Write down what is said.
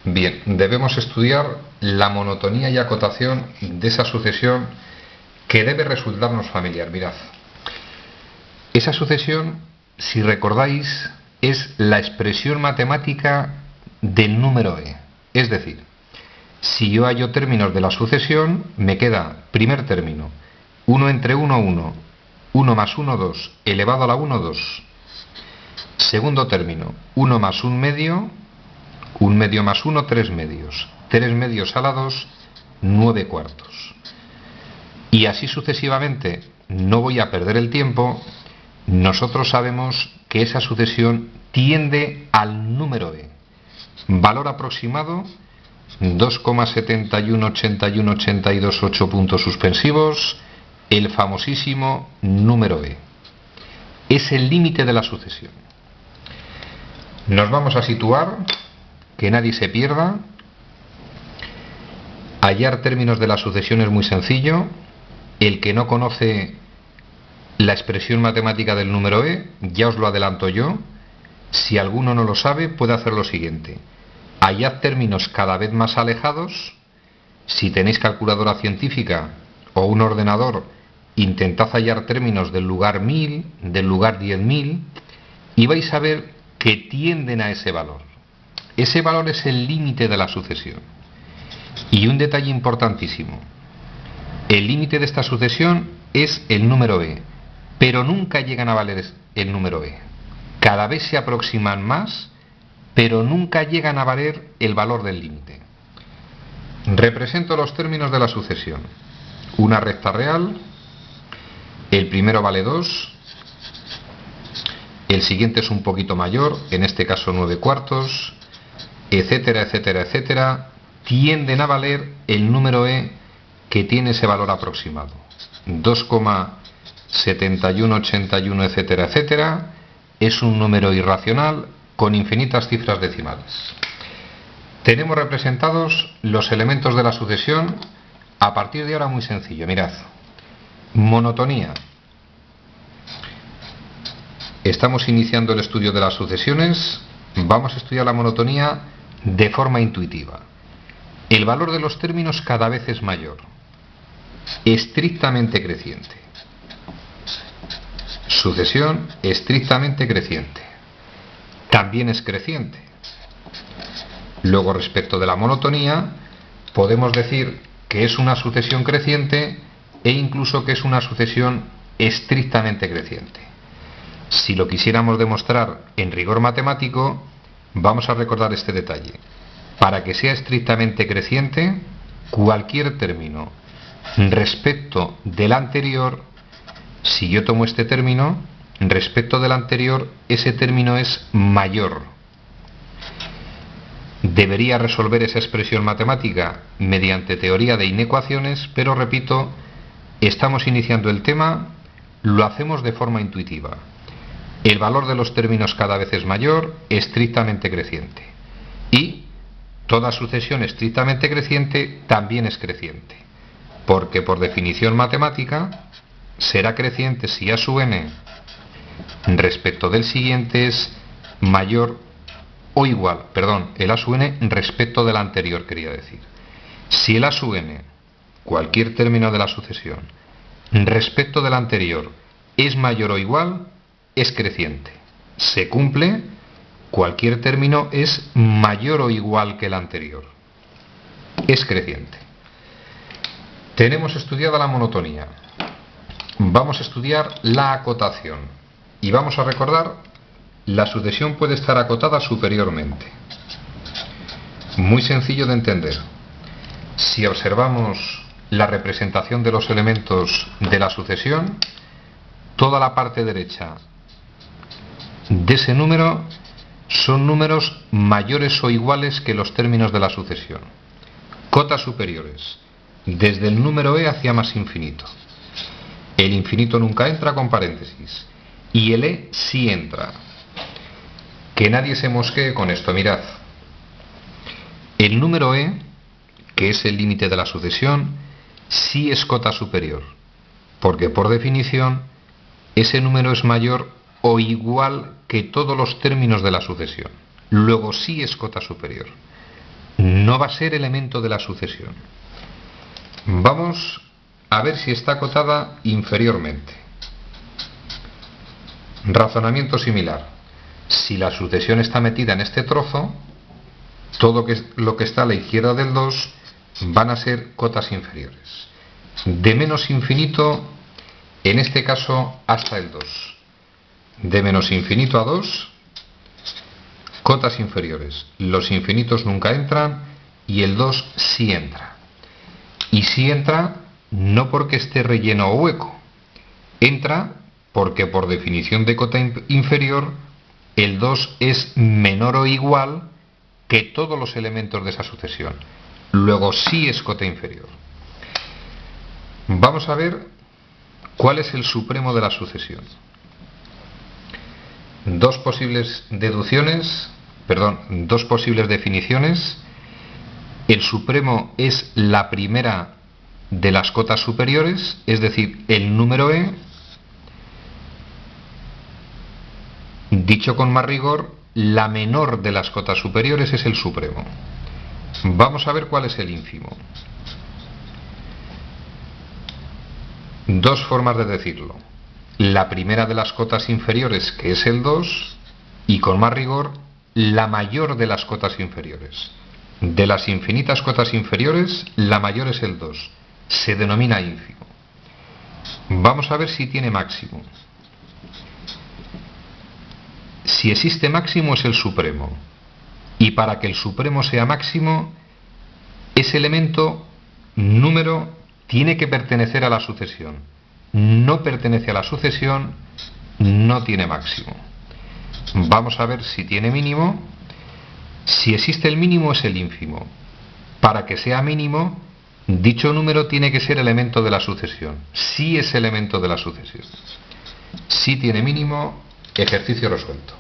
Bien, debemos estudiar la monotonía y acotación de esa sucesión que debe resultarnos familiar. Mirad, esa sucesión, si recordáis, es la expresión matemática del número e. Es decir, si yo hallo términos de la sucesión, me queda primer término, 1 entre 1, 1, 1 más 1, 2, elevado a la 1, 2. Segundo término, 1 más 1 medio, 1 medio más 1, 3 medios. 3 medios a la 2, 9 cuartos. Y así sucesivamente, no voy a perder el tiempo. Nosotros sabemos que esa sucesión tiende al número e. Valor aproximado, 2,718182, 8 puntos suspensivos, el famosísimo número e. Es el límite de la sucesión. Nos vamos a situar, que nadie se pierda. Hallar términos de la sucesión es muy sencillo. El que no conoce la expresión matemática del número e, ya os lo adelanto yo. Si alguno no lo sabe, puede hacer lo siguiente: hallad términos cada vez más alejados. Si tenéis calculadora científica o un ordenador, intentad hallar términos del lugar 1000, del lugar 10.000, y vais a ver que tienden a ese valor. Ese valor es el límite de la sucesión. Y un detalle importantísimo: el límite de esta sucesión es el número e, pero nunca llegan a valer el número e. Cada vez se aproximan más, pero nunca llegan a valer el valor del límite. Represento los términos de la sucesión. Una recta real, el primero vale 2, el siguiente es un poquito mayor, en este caso 9 cuartos, etcétera, etcétera, etcétera, tienden a valer el número e que tiene ese valor aproximado. 2,7181, etcétera, etcétera, es un número irracional con infinitas cifras decimales. Tenemos representados los elementos de la sucesión. A partir de ahora, muy sencillo, mirad. Monotonía. Estamos iniciando el estudio de las sucesiones. Vamos a estudiar la monotonía de forma intuitiva. El valor de los términos cada vez es mayor, estrictamente creciente. Sucesión estrictamente creciente. También es creciente. Luego, respecto de la monotonía, podemos decir que es una sucesión creciente e incluso que es una sucesión estrictamente creciente. Si lo quisiéramos demostrar en rigor matemático, vamos a recordar este detalle. Para que sea estrictamente creciente, cualquier término respecto del anterior, si yo tomo este término, respecto del anterior, ese término es mayor. Debería resolver esa expresión matemática mediante teoría de inecuaciones, pero repito, estamos iniciando el tema, lo hacemos de forma intuitiva. El valor de los términos cada vez es mayor, estrictamente creciente. Y toda sucesión estrictamente creciente también es creciente, porque por definición matemática será creciente si a sub n respecto del siguiente es mayor o igual, el a sub n respecto del anterior, quería decir. Si el a sub n, cualquier término de la sucesión, respecto del anterior es mayor o igual, es creciente. Se cumple, cualquier término es mayor o igual que el anterior. Es creciente. Tenemos estudiada la monotonía. Vamos a estudiar la acotación. Y vamos a recordar, la sucesión puede estar acotada superiormente. Muy sencillo de entender. Si observamos la representación de los elementos de la sucesión, toda la parte derecha de ese número son números mayores o iguales que los términos de la sucesión. Cotas superiores, desde el número e hacia más infinito. El infinito nunca entra con paréntesis, y el e sí entra. Que nadie se mosquee con esto, mirad. El número e, que es el límite de la sucesión, sí es cota superior, porque por definición ese número es mayor o igual que todos los términos de la sucesión. Luego sí es cota superior. no va a ser elemento de la sucesión. Vamos a ver si está acotada inferiormente. Razonamiento similar. Si la sucesión está metida en este trozo, todo lo que está a la izquierda del 2 van a ser cotas inferiores. De menos infinito, en este caso, hasta el 2. De menos infinito a 2, cotas inferiores. Los infinitos nunca entran y el 2 sí entra. Y sí entra no porque esté relleno o hueco. Entra porque por definición de cota inferior, el 2 es menor o igual que todos los elementos de esa sucesión. Luego sí es cota inferior. Vamos a ver cuál es el supremo de la sucesión. Dos posibles definiciones. El supremo es la primera de las cotas superiores, es decir, el número e. Dicho con más rigor, la menor de las cotas superiores es el supremo. Vamos a ver cuál es el ínfimo. Dos formas de decirlo. La primera de las cotas inferiores, que es el 2, y con más rigor, la mayor de las cotas inferiores. De las infinitas cotas inferiores, la mayor es el 2. Se denomina ínfimo. Vamos a ver si tiene máximo. Si existe máximo es el supremo. Y para que el supremo sea máximo, ese elemento, número, tiene que pertenecer a la sucesión. No pertenece a la sucesión, no tiene máximo. Vamos a ver si tiene mínimo. Si existe el mínimo es el ínfimo. Para que sea mínimo, dicho número tiene que ser elemento de la sucesión. Sí es elemento de la sucesión. Si tiene mínimo, ejercicio resuelto.